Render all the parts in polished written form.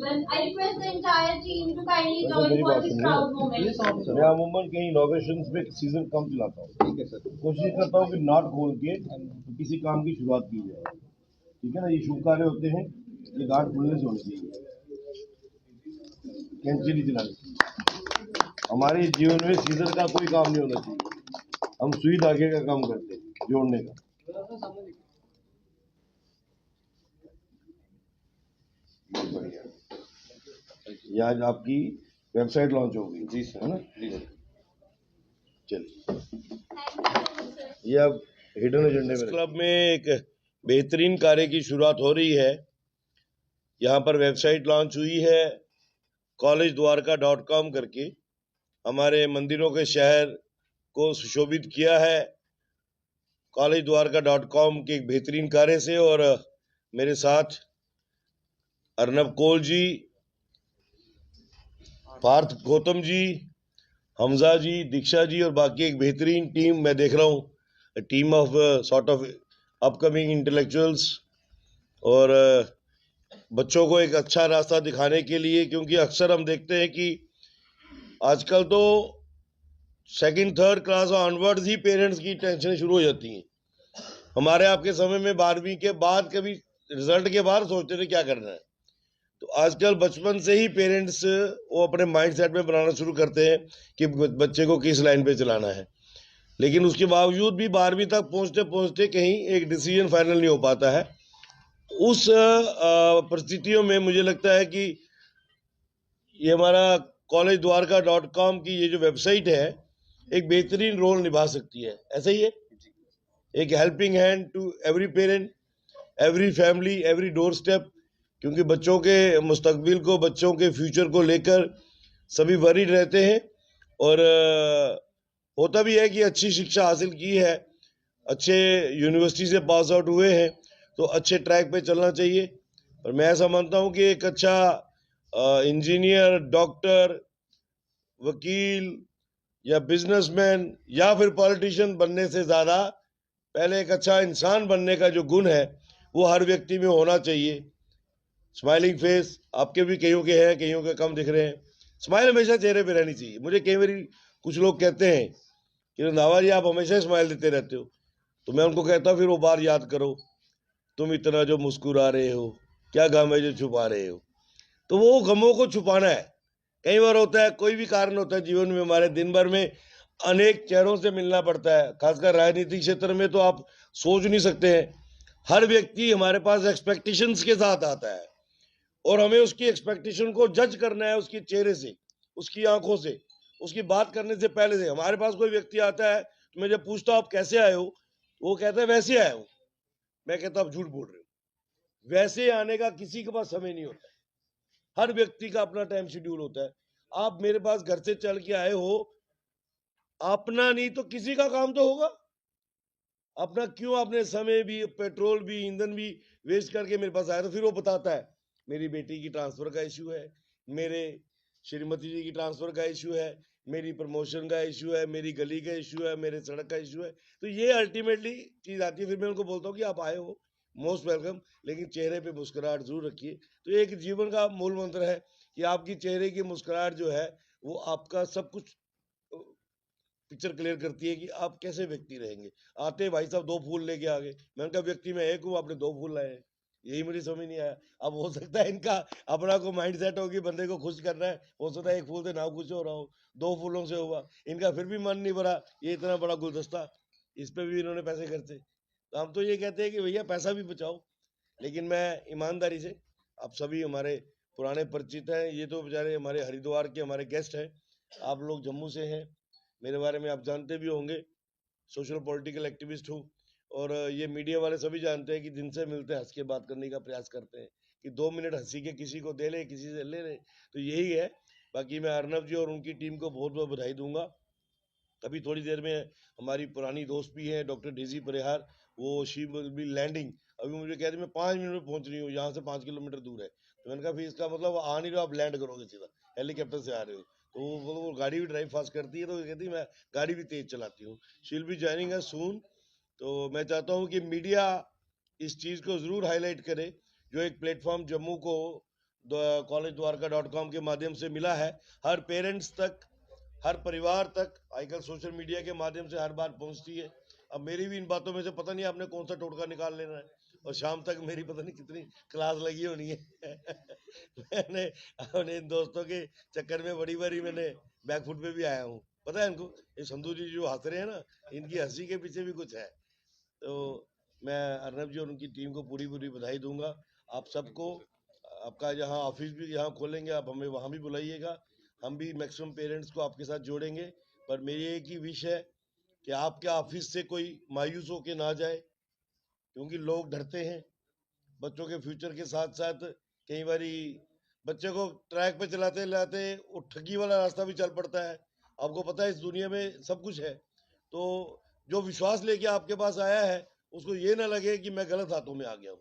children. I request the entire team to kindly join for this proud moment. मैं अमूमन कहीं innovation में season कम चलाता हूँ, ठीक है सर। कोशिश करता हूँ कि नॉट खोल के किसी काम की शुरुआत की जाए, ठीक है ना। ये शुभ कार्य होते हैं, ये गांठ खुलने से होनी चाहिए, कैंची नहीं चलानी। हमारे जीवन में सीजन का कोई काम नहीं होना चाहिए, हम सुई धागे का काम करते हैं, जोड़ने का। ये आज आपकी वेबसाइट लॉन्च होगी जी सर, है ना। चलिए, ये अब हिडन एजेंडे में क्लब में एक बेहतरीन कार्य की शुरुआत हो रही है। यहाँ पर वेबसाइट लॉन्च हुई है collegedwarka.com करके। हमारे मंदिरों के शहर को सुशोभित किया है collegedwarka.com के एक बेहतरीन कार्य से। और मेरे साथ अर्नब कोल जी, पार्थ गौतम जी, हमजा जी, दीक्षा जी और बाकी एक बेहतरीन टीम मैं देख रहा हूँ, team of sort of upcoming intellectuals. और बच्चों को एक अच्छा रास्ता दिखाने के लिए, क्योंकि अक्सर हम देखते हैं कि आजकल तो सेकंड थर्ड क्लास ऑनवर्ड्स ही पेरेंट्स की टेंशन शुरू हो जाती हैं। हमारे आपके समय में 12वीं के बाद, कभी रिजल्ट के बाद सोचते थे क्या करना है। तो आजकल बचपन से ही पेरेंट्स वो अपने माइंड सेट में बनाना शुरू करते हैं कि बच्चे को किस लाइन पे चलाना है। लेकिन उसके बावजूद भी 12वीं तक पहुंचते पहुंचते कहीं एक डिसीजन फाइनल नहीं हो पाता है। उस परिस्थितियों में मुझे लगता है कि ये हमारा collegedwarka.com की ये जो वेबसाइट है एक बेहतरीन रोल निभा सकती है। ऐसा ही है, एक helping hand to every parent, every family, every doorstep. क्योंकि बच्चों के मुस्तकबिल को, बच्चों के फ्यूचर को लेकर सभी वरीड रहते हैं। और होता भी है कि अच्छी शिक्षा हासिल की है, अच्छे यूनिवर्सिटी से पास आउट हुए हैं, तो अच्छे ट्रैक पे चलना चाहिए। और मैं ऐसा मानता हूँ कि एक अच्छा इंजीनियर, डॉक्टर, वकील या बिजनेसमैन या फिर पॉलिटिशियन बनने से ज़्यादा पहले एक अच्छा इंसान बनने का जो गुण है वो हर व्यक्ति में होना चाहिए। स्माइलिंग फेस आपके भी कईयों के हैं, कईयों के कम दिख रहे हैं। स्माइल हमेशा चेहरे पे रहनी चाहिए। मुझे कई बार कुछ लोग कहते हैं कि रंधावा जी आप हमेशा स्माइल देते रहते हो, तो मैं उनको कहता हूँ फिर वो बार याद करो, तुम इतना जो मुस्कुरा रहे हो, क्या गम है जो छुपा रहे हो। तो वो गमों को छुपाना है। कई बार होता है, कोई भी कारण होता है जीवन में हमारे, दिन भर में अनेक चेहरों से मिलना पड़ता है। खासकर राजनीतिक क्षेत्र में तो आप सोच नहीं सकते हैं, हर व्यक्ति हमारे पास एक्सपेक्टेशंस के साथ आता है और हमें उसकी एक्सपेक्टेशन को जज करना है उसके चेहरे से, उसकी आंखों से, उसकी बात करने से पहले से। हमारे पास कोई व्यक्ति आता है तो मैं जब पूछता हूँ आप कैसे आए हो, वो कहता है वैसे आया हूँ। मैं कहता हूँ आप झूठ बोल रहे हो। वैसे आने का किसी के पास समय नहीं होता है, हर व्यक्ति का अपना टाइम शेड्यूल होता है। आप मेरे पास घर से चल के आए हो, अपना नहीं तो किसी का काम तो होगा। अपना क्यों आपने समय भी, पेट्रोल भी, ईंधन भी वेस्ट करके मेरे पास आया। तो फिर वो बताता है मेरी बेटी की ट्रांसफर का इश्यू है, मेरे श्रीमती जी की ट्रांसफर का इश्यू है, मेरी प्रमोशन का इश्यू है, मेरी गली का इश्यू है, मेरे सड़क का इश्यू है। तो ये अल्टीमेटली चीज आती है। फिर मैं उनको बोलता हूँ कि आप आए हो, मोस्ट वेलकम, लेकिन चेहरे पे मुस्कुराहट जरूर रखिए। तो एक जीवन का मूल मंत्र है कि आपकी चेहरे की मुस्कुराहट जो है वो आपका सब कुछ पिक्चर क्लियर करती है कि आप कैसे व्यक्ति रहेंगे। आते भाई साहब 2 फूल लेके आ गए, मैंने कहा व्यक्ति मैं एक हूँ, आपने 2 फूल लाए हैं, यही मुझे समझ नहीं आया। अब हो सकता है इनका अपना को माइंड सेट हो कि बंदे को खुश करना है, हो सकता है 1 फूल से ना खुश हो रहा हो, 2 फूलों से हुआ, इनका फिर भी मन नहीं भरा। ये इतना बड़ा गुलदस्ता, इस पे भी इन्होंने पैसे खर्चे। तो हम तो ये कहते हैं कि भैया पैसा भी बचाओ। लेकिन मैं ईमानदारी से, आप सभी हमारे पुराने परिचित हैं, ये तो बेचारे हमारे हरिद्वार के हमारे गेस्ट हैं, आप लोग जम्मू से हैं, मेरे बारे में आप जानते भी होंगे, सोशल पॉलिटिकल एक्टिविस्ट हूँ। और ये मीडिया वाले सभी जानते हैं कि जिनसे मिलते हैं हंस के बात करने का प्रयास करते हैं कि 2 मिनट हंसी के किसी को दे ले, किसी से ले ले, तो यही है। बाकी मैं अर्नब जी और उनकी टीम को बहुत बहुत बधाई दूंगा। अभी थोड़ी देर में हमारी पुरानी दोस्त भी है डॉक्टर डेजी परिहार, वो शी विल बी लैंडिंग। अभी मुझे कह रही मैं 5 मिनट में पहुंच रही हूँ, यहाँ से 5 किलोमीटर दूर है। तो मैंने कहा फिर इसका मतलब आ नहीं रहे हो, आप लैंड करोगे सीधा, हेलीकॉप्टर से आ रहे हो। तो वो गाड़ी भी ड्राइव फास्ट करती है, तो वो कहती है मैं गाड़ी भी तेज चलाती हूँ। She will be joining us soon. तो मैं चाहता हूँ कि मीडिया इस चीज को जरूर हाईलाइट करे, जो एक प्लेटफॉर्म जम्मू को collegedwarka.com के माध्यम से मिला है। हर पेरेंट्स तक, हर परिवार तक आजकल सोशल मीडिया के माध्यम से हर बात पहुंचती है। अब मेरी भी इन बातों में से पता नहीं आपने कौन सा टोटका निकाल लेना है, और शाम तक मेरी पता नहीं कितनी क्लास लगी होनी है। मैंने अपने इन दोस्तों के चक्कर में बड़ी बारी मैंने बैकफुट पे भी आया हूँ। पता है इनको, ये संधू जी जो हंस रहे हैं ना, इनकी हंसी के पीछे भी कुछ है। तो मैं अर्नब जी और उनकी टीम को पूरी पूरी बधाई दूंगा। आप सबको, आपका जहाँ ऑफिस भी यहाँ खोलेंगे, आप हमें वहाँ भी बुलाइएगा। हम भी मैक्सिमम पेरेंट्स को आपके साथ जोड़ेंगे। पर मेरी एक ही विश है कि आपके ऑफिस से कोई मायूस होके ना जाए, क्योंकि लोग डरते हैं बच्चों के फ्यूचर के साथ साथ। कई बारी बच्चे को ट्रैक पे चलाते लाते वो ठगी वाला रास्ता भी चल पड़ता है। आपको पता है इस दुनिया में सब कुछ है। तो जो विश्वास लेके आपके पास आया है, उसको ये ना लगे कि मैं गलत हाथों में आ गया हूँ।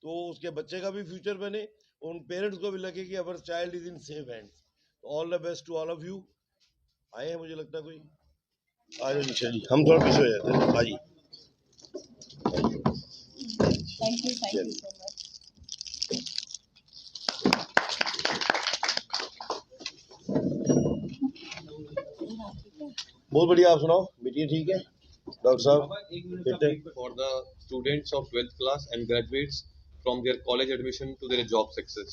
तो उसके बच्चे का भी फ्यूचर बने, उन पेरेंट्स को भी लगे कि our child is in safe hands. All the best to all of you. आए हैं मुझे लगता है कोई, आ जाओ निशा जी, हम थोड़ा पीछे हो जाते हैं। हाँ जी, थैंक यू सो मच। बहुत बढ़िया। आप सुनाओ बेटी, ठीक है डॉक्टर साहब? For the students of 12th class and graduates from their college admission to their job success.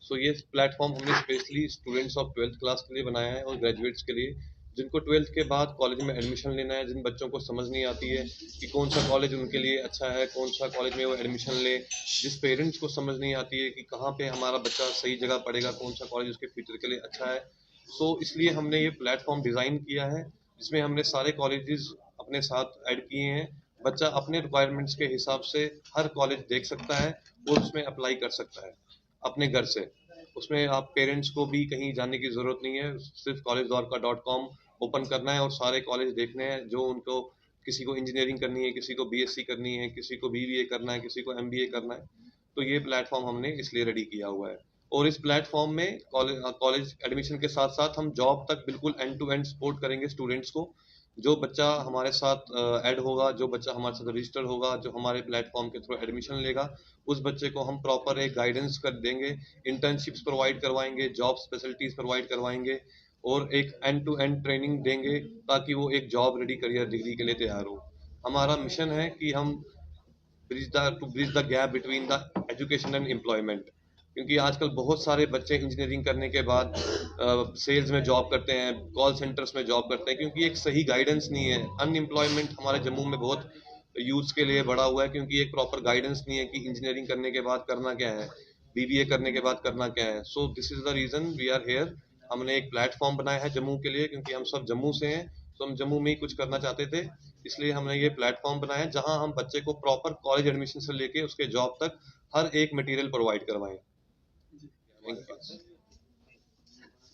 So ये प्लेटफॉर्म हमने specially students of 12th class के लिए बनाया है और ग्रेजुएट्स के लिए, जिनको 12th के बाद कॉलेज में एडमिशन लेना है, जिन बच्चों को समझ नहीं आती है कि कौन सा कॉलेज उनके लिए अच्छा है, कौन सा कॉलेज में वो एडमिशन ले, जिस पेरेंट्स को समझ नहीं आती है कि कहाँ पे हमारा बच्चा सही जगह पढ़ेगा, कौन सा कॉलेज उसके फ्यूचर के लिए अच्छा है। सो इसलिए हमने ये प्लेटफॉर्म डिज़ाइन किया है, जिसमें हमने सारे कॉलेजेस अपने साथ ऐड किए हैं। बच्चा अपने रिक्वायरमेंट्स के हिसाब से हर कॉलेज देख सकता है और उसमें अप्लाई कर सकता है अपने घर से। उसमें आप पेरेंट्स को भी कहीं जाने की ज़रूरत नहीं है, सिर्फ collegedwarka.com ओपन करना है और सारे कॉलेज देखने हैं जो उनको, किसी को इंजीनियरिंग करनी है, किसी को बीएससी करनी है, किसी को बीबीए करना है, किसी को एमबीए करना है। तो ये प्लेटफॉर्म हमने इसलिए रेडी किया हुआ है। और इस प्लेटफॉर्म में कॉलेज एडमिशन के साथ साथ हम जॉब तक बिल्कुल एंड टू एंड सपोर्ट करेंगे स्टूडेंट्स को। जो बच्चा हमारे साथ ऐड होगा, जो बच्चा हमारे साथ रजिस्टर होगा, जो हमारे प्लेटफॉर्म के थ्रू एडमिशन लेगा, उस बच्चे को हम प्रॉपर एक गाइडेंस कर देंगे, इंटर्नशिप्स प्रोवाइड करवाएंगे, जॉब स्पेशलिटीज प्रोवाइड करवाएंगे और एक एंड टू एंड ट्रेनिंग देंगे ताकि वो एक जॉब रेडी करियर डिग्री के लिए तैयार हो। हमारा मिशन है कि हम bridge the gap between the education and employment, क्योंकि आजकल बहुत सारे बच्चे इंजीनियरिंग करने के बाद सेल्स में जॉब करते हैं, कॉल सेंटर्स में जॉब करते हैं, क्योंकि एक सही गाइडेंस नहीं है। अनएम्प्लॉयमेंट हमारे जम्मू में बहुत यूथ के लिए बढ़ा हुआ है, क्योंकि एक प्रॉपर गाइडेंस नहीं है कि इंजीनियरिंग करने के बाद करना क्या है, बीबीए करने के बाद करना क्या है। So this is the reason we are here. हमने एक प्लेटफॉर्म बनाया है जम्मू के लिए, क्योंकि हम सब जम्मू से हैं, तो हम जम्मू में ही कुछ करना चाहते थे, इसलिए हमने ये प्लेटफॉर्म बनाया जहां हम बच्चे को प्रॉपर कॉलेज एडमिशन से लेके उसके जॉब तक हर एक मटेरियल प्रोवाइड करवाएं।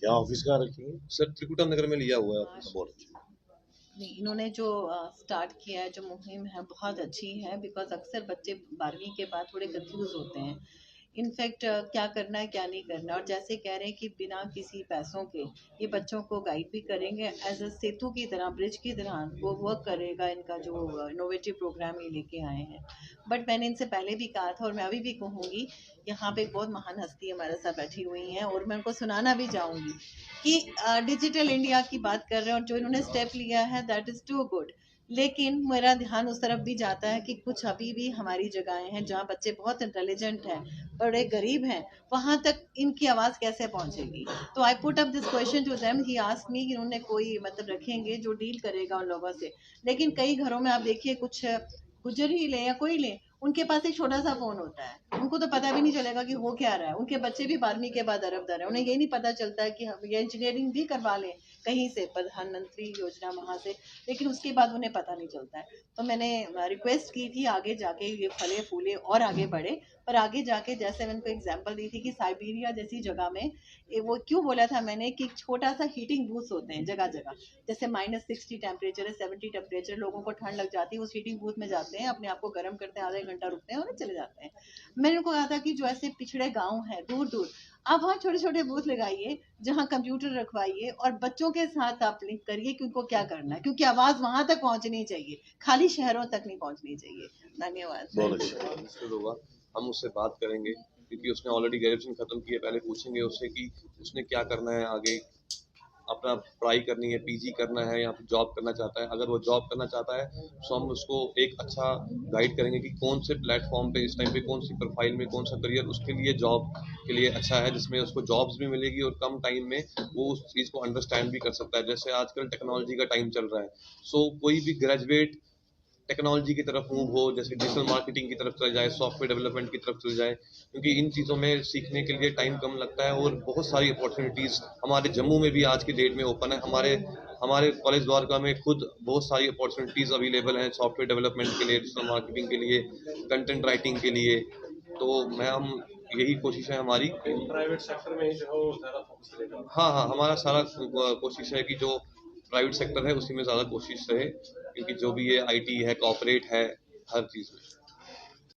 यहाँ ऑफिस कहाँ रखी है सर? त्रिकुटा नगर में लिया हुआ है ऑफिस। बहुत अच्छा। नहीं, इन्होंने जो स्टार्ट किया है, जो मुहिम है, बहुत अच्छी है। बिकॉज अक्सर बच्चे 12वीं के बाद थोड़े कंफ्यूज होते हैं इनफैक्ट क्या करना है क्या नहीं करना। और जैसे कह रहे हैं कि बिना किसी पैसों के ये बच्चों को गाइड भी करेंगे, एज अ सेतु की तरह, ब्रिज की तरह वो वर्क करेगा। इनका जो इनोवेटिव प्रोग्राम ये लेके आए हैं। बट मैंने इनसे पहले भी कहा था और मैं अभी भी कहूँगी, यहाँ पे एक बहुत महान हस्ती हमारे साथ बैठी हुई हैं और मैं उनको सुनाना भी चाहूँगी कि डिजिटल इंडिया की बात कर रहे हैं और जो इन्होंने स्टेप लिया है दैट इज़ टू गुड। लेकिन मेरा ध्यान उस तरफ भी जाता है कि कुछ अभी भी हमारी जगहें हैं जहाँ बच्चे बहुत इंटेलिजेंट हैं, बड़े गरीब हैं, वहाँ तक इनकी आवाज़ कैसे पहुँचेगी। तो I put up this question to them. He asked me कि उन्होंने कोई मतलब रखेंगे जो डील करेगा उन लोगों से। लेकिन कई घरों में आप देखिए, कुछ गुजर ही ले या कोई ले, उनके पास एक छोटा सा फोन होता है, उनको तो पता भी नहीं चलेगा कि हो क्या रहा है। उनके बच्चे भी 12वीं के बाद अरबदार है, उन्हें ये नहीं पता चलता है कि हम ये इंजीनियरिंग भी करवा लें कहीं से, प्रधानमंत्री योजना वहाँ से, लेकिन उसके बाद उन्हें पता नहीं चलता है। तो मैंने रिक्वेस्ट की थी आगे जाके ये फले फूले और आगे बढ़े। पर आगे जाके जैसे मैंने को एग्जांपल दी थी कि साइबेरिया जैसी जगह में वो क्यों बोला था मैंने कि छोटा सा हीटिंग बूथ होते हैं जगह जगह, जैसे -60 टेम्परेचर है, 70 टेम्परेचर, लोगों को ठंड लग जाती है, उस हीटिंग बूथ में जाते हैं, अपने आप को गर्म करते हैं, आधा घंटा रुकते हैं और चले जाते हैं। मैंने उनको कहा था कि जो ऐसे पिछड़े गाँव हैं दूर दूर, आप वहाँ छोटे छोटे बूथ लगाइए जहाँ कंप्यूटर रखवाइए और बच्चों के साथ आप लिंक करिए कि उनको क्या करना है, क्योंकि आवाज़ वहाँ तक पहुँचनी चाहिए, खाली शहरों तक नहीं पहुँचनी चाहिए। धन्यवाद। बहुत अच्छा। होगा, हम उससे बात करेंगे क्योंकि उसने ऑलरेडी ग्रेजुएशन खत्म की है। पहले पूछेंगे उससे कि उसने क्या करना है आगे, अपना पढ़ाई करनी है, पीजी करना है या फिर जॉब करना चाहता है। अगर वो जॉब करना चाहता है तो हम उसको एक अच्छा गाइड करेंगे कि कौन से प्लेटफॉर्म पे इस टाइम पे, कौन सी प्रोफाइल में, कौन सा करियर उसके लिए जॉब के लिए अच्छा है, जिसमें उसको जॉब्स भी मिलेगी और कम टाइम में वो उस चीज़ को अंडरस्टैंड भी कर सकता है। जैसे आजकल टेक्नोलॉजी का टाइम चल रहा है, सो कोई भी ग्रेजुएट टेक्नोलॉजी की तरफ मूव हो, जैसे डिजिटल मार्केटिंग की तरफ चले जाए, सॉफ्टवेयर डेवलपमेंट की तरफ चले जाए, क्योंकि इन चीज़ों में सीखने के लिए टाइम कम लगता है और बहुत सारी अपॉर्चुनिटीज़ हमारे जम्मू में भी आज की डेट में ओपन है। हमारे कॉलेज द्वारका में खुद बहुत सारी अपॉर्चुनिटीज़ अवेलेबल हैं सॉफ्टवेयर डेवलपमेंट के लिए, डिजिटल मार्केटिंग के लिए, कंटेंट राइटिंग के लिए। तो हम यही कोशिश है हमारी। प्राइवेट सेक्टर में ही जो है वो ज़्यादा फोकस करेगा। हाँ, हमारा सारा कोशिश है कि जो प्राइवेट सेक्टर है उसी में ज़्यादा कोशिश रहे, क्योंकि जो भी ये आईटी है, कॉर्पोरेट है, हर चीज़ में।